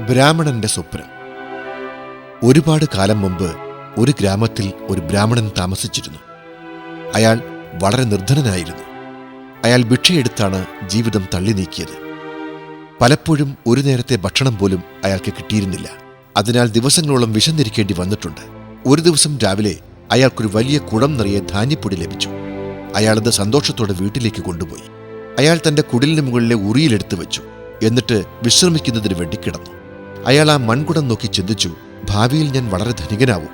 ബ്രാഹ്മണന്റെ സ്വപ്നം. ഒരുപാട് കാലം മുമ്പ് ഒരു ഗ്രാമത്തിൽ ഒരു ബ്രാഹ്മണൻ താമസിച്ചിരുന്നു. അയാൾ വളരെ നിർധനനായിരുന്നു. അയാൾ ഭിക്ഷയെടുത്താണ് ജീവിതം തള്ളി നീക്കിയത്. പലപ്പോഴും ഒരു നേരത്തെ ഭക്ഷണം പോലും അയാൾക്ക് കിട്ടിയിരുന്നില്ല. അതിനാൽ ദിവസങ്ങളോളം വിശന്നിരിക്കേണ്ടി വന്നിട്ടുണ്ട്. ഒരു ദിവസം രാവിലെ അയാൾക്കൊരു വലിയ കുടം നിറയെ ധാന്യപ്പൊടി ലഭിച്ചു. അയാളത് സന്തോഷത്തോടെ വീട്ടിലേക്ക് കൊണ്ടുപോയി. അയാൾ തന്റെ കുടിലിന് മുകളിലെ ഉറിയിലെടുത്തു വെച്ചു. എന്നിട്ട് വിശ്രമിക്കുന്നതിന് വേണ്ടി കിടന്നു. അയാൾ ആ മൺകുടം നോക്കി ചിന്തിച്ചു, ഭാവിയിൽ ഞാൻ വളരെ ധനികനാവും.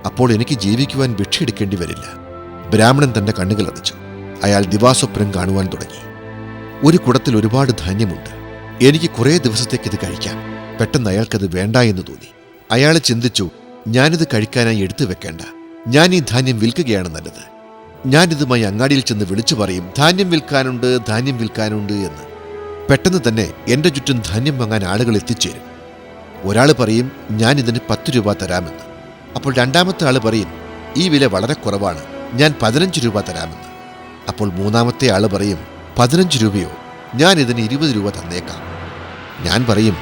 അപ്പോൾ എനിക്ക് ജീവിക്കുവാൻ ഭിക്ഷയെടുക്കേണ്ടി വരില്ല. ബ്രാഹ്മണൻ തന്റെ കണ്ണുകൾ അടച്ചു. അയാൾ ദിവാസ്വപ്നം കാണുവാൻ തുടങ്ങി. ഒരു കുടത്തിൽ ഒരുപാട് ധാന്യമുണ്ട്. എനിക്ക് കുറേ ദിവസത്തേക്കിത് കഴിക്കാം. പെട്ടെന്ന് അയാൾക്കത് വേണ്ട എന്ന് തോന്നി. അയാൾ ചിന്തിച്ചു, ഞാനിത് കഴിക്കാനായി എടുത്തു വെക്കേണ്ട. ഞാൻ ഈ ധാന്യം വിൽക്കുകയാണ് നല്ലത്. ഞാനിതുമായി അങ്ങാടിയിൽ ചെന്ന് വിളിച്ചു പറയും, ധാന്യം വിൽക്കാനുണ്ട്, ധാന്യം വിൽക്കാനുണ്ട് എന്ന്. പെട്ടെന്ന് തന്നെ എന്റെ ചുറ്റും ധാന്യം വാങ്ങാൻ ആളുകൾ എത്തിച്ചേരും. ഒരാൾ പറയും, ഞാൻ ഇതിന് 10 രൂപ തരാമെന്ന്. അപ്പോൾ രണ്ടാമത്തെ ആൾ പറയും, ഈ വില വളരെ കുറവാണ്, ഞാൻ 15 രൂപ തരാമെന്ന്. അപ്പോൾ മൂന്നാമത്തെ ആൾ പറയും, 15 രൂപയോ, ഞാൻ ഇതിന് 20 രൂപ തന്നേക്കാം. ഞാൻ പറയും,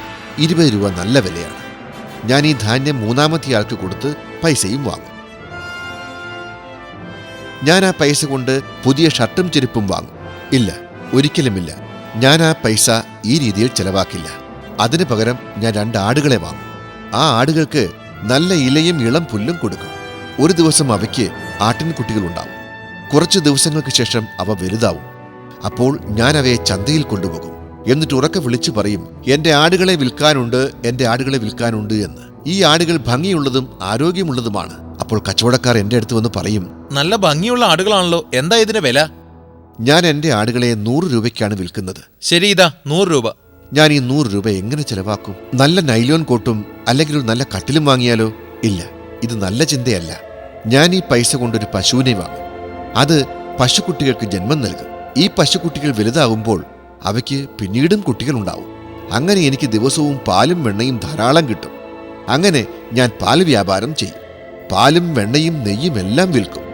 20 രൂപ നല്ല വിലയാണ്. ഞാൻ ഈ ധാന്യം മൂന്നാമത്തെ ആൾക്ക് കൊടുത്ത് പൈസയും വാങ്ങും. ഞാൻ ആ പൈസ കൊണ്ട് പുതിയ ഷർട്ടും ചെരുപ്പും വാങ്ങും. ഇല്ല, ഒരിക്കലുമില്ല. ഞാൻ ആ പൈസ ഈ രീതിയിൽ ചെലവാക്കില്ല. അതിനു പകരം ഞാൻ 2 ആടുകളെ വാങ്ങും. ആ ആടുകൾക്ക് നല്ല ഇലയും ഇളം പുല്ലും കൊടുക്കും. ഒരു ദിവസം അവയ്ക്ക് ആട്ടിൻകുട്ടികളുണ്ടാവും. കുറച്ച് ദിവസങ്ങൾക്ക് ശേഷം അവ വലുതാവും. അപ്പോൾ ഞാൻ അവയെ ചന്തയിൽ കൊണ്ടുപോകും. എന്നിട്ട് ഉറക്കെ വിളിച്ചു പറയും, എന്റെ ആടുകളെ വിൽക്കാനുണ്ട്, എന്റെ ആടുകളെ വിൽക്കാനുണ്ട് എന്ന്. ഈ ആടുകൾ ഭംഗിയുള്ളതും ആരോഗ്യമുള്ളതുമാണ്. അപ്പോൾ കച്ചവടക്കാർ എന്റെ അടുത്ത് വന്ന് പറയും, നല്ല ഭംഗിയുള്ള ആടുകളാണല്ലോ, എന്താ ഇതിന്റെ വില? ഞാൻ എന്റെ ആടുകളെ 100 രൂപയ്ക്കാണ് വിൽക്കുന്നത്. ശരി, ഇതാ 100 രൂപ. ഞാൻ ഈ 100 രൂപ എങ്ങനെ ചെലവാക്കും? നല്ല നൈലോൺ കോട്ടും അല്ലെങ്കിൽ ഒരു നല്ല കട്ടിലും വാങ്ങിയാലോ? ഇല്ല, ഇത് നല്ല ചിന്തയല്ല. ഞാൻ ഈ പൈസ കൊണ്ടൊരു പശുവിനെ വാങ്ങും. അത് പശുക്കുട്ടികൾക്ക് ജന്മം നൽകും. ഈ പശുക്കുട്ടികൾ വലുതാവുമ്പോൾ അവയ്ക്ക് പിന്നീടും കുട്ടികളുണ്ടാവും. അങ്ങനെ എനിക്ക് ദിവസവും പാലും വെണ്ണയും ധാരാളം കിട്ടും. അങ്ങനെ ഞാൻ പാൽ വ്യാപാരം ചെയ്യും. പാലും വെണ്ണയും നെയ്യും എല്ലാം വിൽക്കും.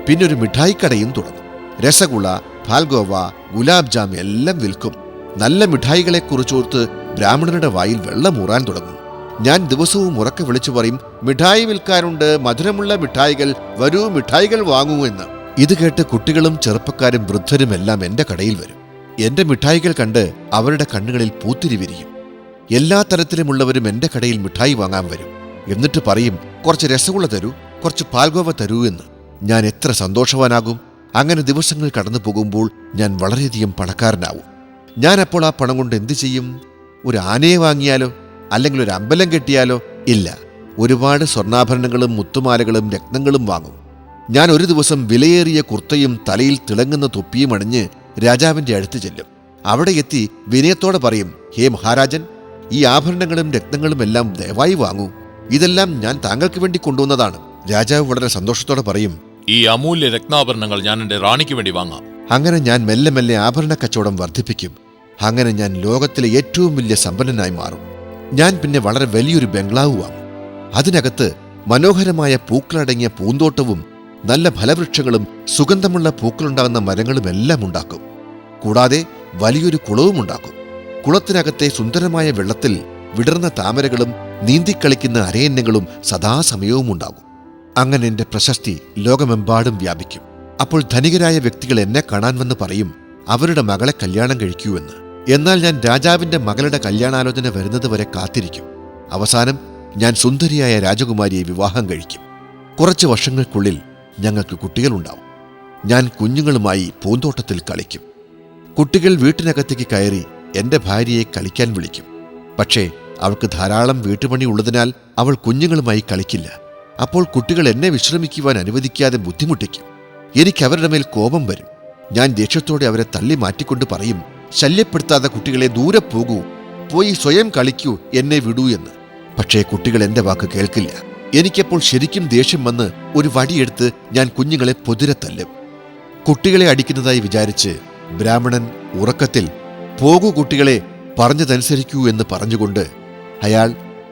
പിന്നെ ഒരു മിഠായിക്കടയും തുടങ്ങും. രസഗുള, പാൽഗോവ, ഗുലാബ് ജാം എല്ലാം വിൽക്കും. നല്ല മിഠായികളെക്കുറിച്ചോർത്ത് ബ്രാഹ്മണരുടെ വായിൽ വെള്ളമൂറാൻ തുടങ്ങും. ഞാൻ ദിവസവും ഉറക്കെ വിളിച്ചു പറയും, മിഠായി വിൽക്കാനുണ്ട്, മധുരമുള്ള മിഠായികൾ, വരൂ മിഠായികൾ വാങ്ങൂ എന്ന്. ഇത് കേട്ട് കുട്ടികളും ചെറുപ്പക്കാരും വൃദ്ധരും എല്ലാം എന്റെ കടയിൽ വരും. എന്റെ മിഠായികൾ കണ്ട് അവരുടെ കണ്ണുകളിൽ പൂത്തിരി വിരിയും. എല്ലാ തരത്തിലുമുള്ളവരും എന്റെ കടയിൽ മിഠായി വാങ്ങാൻ വരും. എന്നിട്ട് പറയും, കുറച്ച് രസഗുള തരൂ, കുറച്ച് പാൽഗോവ തരൂ എന്ന്. ഞാൻ എത്ര സന്തോഷവാനാകും! അങ്ങനെ ദിവസങ്ങൾ കടന്നു പോകുമ്പോൾ ഞാൻ വളരെയധികം പണക്കാരനാവും. ഞാൻ അപ്പോൾ ആ പണം കൊണ്ട് എന്തു ചെയ്യും? ഒരു ആനയെ വാങ്ങിയാലോ? അല്ലെങ്കിൽ ഒരു അമ്പലം കെട്ടിയാലോ? ഇല്ല, ഒരുപാട് സ്വർണ്ണാഭരണങ്ങളും മുത്തുമാലകളും രത്നങ്ങളും വാങ്ങും. ഞാൻ ഒരു ദിവസം വിലയേറിയ കുർത്തയും തലയിൽ തിളങ്ങുന്ന തൊപ്പിയും അണിഞ്ഞ് രാജാവിന്റെ അടുത്ത് ചെല്ലും. അവിടെ എത്തി വിനയത്തോടെ പറയും, ഹേ മഹാരാജൻ, ഈ ആഭരണങ്ങളും രത്നങ്ങളും എല്ലാം ദയവായി വാങ്ങൂ. ഇതെല്ലാം ഞാൻ താങ്കൾക്ക് വേണ്ടി കൊണ്ടുവന്നതാണ്. രാജാവ് വളരെ സന്തോഷത്തോടെ പറയും, ഈ അമൂല്യ രത്നാഭരണങ്ങൾ ഞാൻ എന്റെ റാണിക്ക് വേണ്ടി വാങ്ങാം. അങ്ങനെ ഞാൻ മെല്ലെ മെല്ലെ ആഭരണ കച്ചവടം വർദ്ധിപ്പിക്കും. അങ്ങനെ ഞാൻ ലോകത്തിലെ ഏറ്റവും വലിയ സമ്പന്നനായി മാറും. ഞാൻ പിന്നെ വളരെ വലിയൊരു ബംഗ്ലാവ് വാങ്ങും. അതിനകത്ത് മനോഹരമായ പൂക്കളടങ്ങിയ പൂന്തോട്ടവും നല്ല ഫലവൃക്ഷങ്ങളും സുഗന്ധമുള്ള പൂക്കളുണ്ടാകുന്ന മരങ്ങളും എല്ലാം ഉണ്ടാക്കും. കൂടാതെ വലിയൊരു കുളവും ഉണ്ടാക്കും. കുളത്തിനകത്തെ സുന്ദരമായ വെള്ളത്തിൽ വിടർന്ന താമരകളും നീന്തിക്കളിക്കുന്ന അരയന്നങ്ങളും സദാസമയവും ഉണ്ടാകും. അങ്ങനെ എന്റെ പ്രശസ്തി ലോകമെമ്പാടും വ്യാപിക്കും. അപ്പോൾ ധനികരായ വ്യക്തികൾ എന്നെ കാണാൻ വന്ന് പറയും, അവരുടെ മകളെ കല്യാണം കഴിക്കൂ എന്ന്. എന്നാൽ ഞാൻ രാജാവിന്റെ മകളുടെ കല്യാണാലോചന വരുന്നത് വരെ കാത്തിരിക്കും. അവസാനം ഞാൻ സുന്ദരിയായ രാജകുമാരിയെ വിവാഹം കഴിക്കും. കുറച്ച് വർഷങ്ങൾക്കുള്ളിൽ ഞങ്ങൾക്ക് കുട്ടികളുണ്ടാവും. ഞാൻ കുഞ്ഞുങ്ങളുമായി പൂന്തോട്ടത്തിൽ കളിക്കും. കുട്ടികൾ വീട്ടിനകത്തേക്ക് കയറി എന്റെ ഭാര്യയെ കളിക്കാൻ വിളിക്കും. പക്ഷേ അവൾക്ക് ധാരാളം വീട്ടുപണി ഉള്ളതിനാൽ അവൾ കുഞ്ഞുങ്ങളുമായി കളിക്കില്ല. അപ്പോൾ കുട്ടികൾ എന്നെ വിശ്രമിക്കുവാൻ അനുവദിക്കാതെ ബുദ്ധിമുട്ടിക്കും. എനിക്ക് അവരുടെ മേൽ കോപം വരും. ഞാൻ ദേഷ്യത്തോടെ അവരെ തള്ളി മാറ്റിക്കൊണ്ട് പറയും, ശല്യപ്പെടുത്താതെ കുട്ടികളെ ദൂരെ പോകൂ, പോയി സ്വയം കളിക്കൂ, എന്നെ വിടൂ എന്ന്. പക്ഷേ കുട്ടികൾ എന്റെ വാക്ക് കേൾക്കില്ല. എനിക്കപ്പോൾ ശരിക്കും ദേഷ്യം വന്ന് ഒരു വടിയെടുത്ത് ഞാൻ കുഞ്ഞുങ്ങളെ പൊതിരെ തല്ലും. കുട്ടികളെ അടിക്കുന്നതായി വിചാരിച്ച് ബ്രാഹ്മണൻ ഉറക്കത്തിൽ, പോകൂ കുട്ടികളെ, പറഞ്ഞതനുസരിക്കൂ എന്ന് പറഞ്ഞുകൊണ്ട് അയാൾ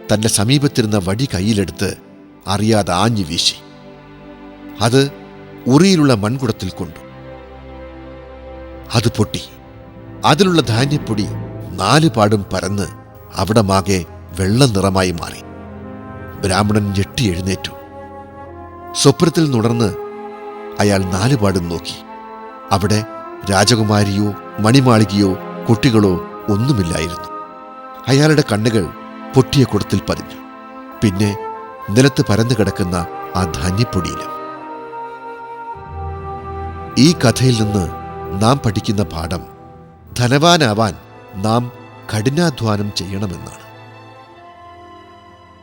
തന്റെ സമീപത്തിരുന്ന വടി കയ്യിലെടുത്ത് അറിയാതെ ആഞ്ഞു വീശി. അത് ഉറിയിലുള്ള മൺകുടത്തിൽ കൊണ്ടു. അത് പൊട്ടി. അതിലുള്ള ധാന്യപ്പൊടി 4 പാടും പരന്ന് അവിടമാകെ വെള്ള നിറമായി മാറി. ബ്രാഹ്മണൻ ഞെട്ടി എഴുന്നേറ്റു. സ്വപ്നത്തിൽ നുണർന്ന് അയാൾ നാലുപാടും നോക്കി. അവിടെ രാജകുമാരിയോ മണിമാളികയോ കുട്ടികളോ ഒന്നുമില്ലായിരുന്നു. അയാളുടെ കണ്ണുകൾ പൊട്ടിയ കുടത്തിൽ പതിഞ്ഞു. പിന്നെ നിലത്ത് പരന്നു കിടക്കുന്ന ആ ധാന്യപ്പൊടിയിലും. ഈ കഥയിൽ നിന്ന് നാം പഠിക്കുന്ന പാഠം, ധനവാനാവാൻ നാം കഠിനാധ്വാനം ചെയ്യണമെന്നാണ്.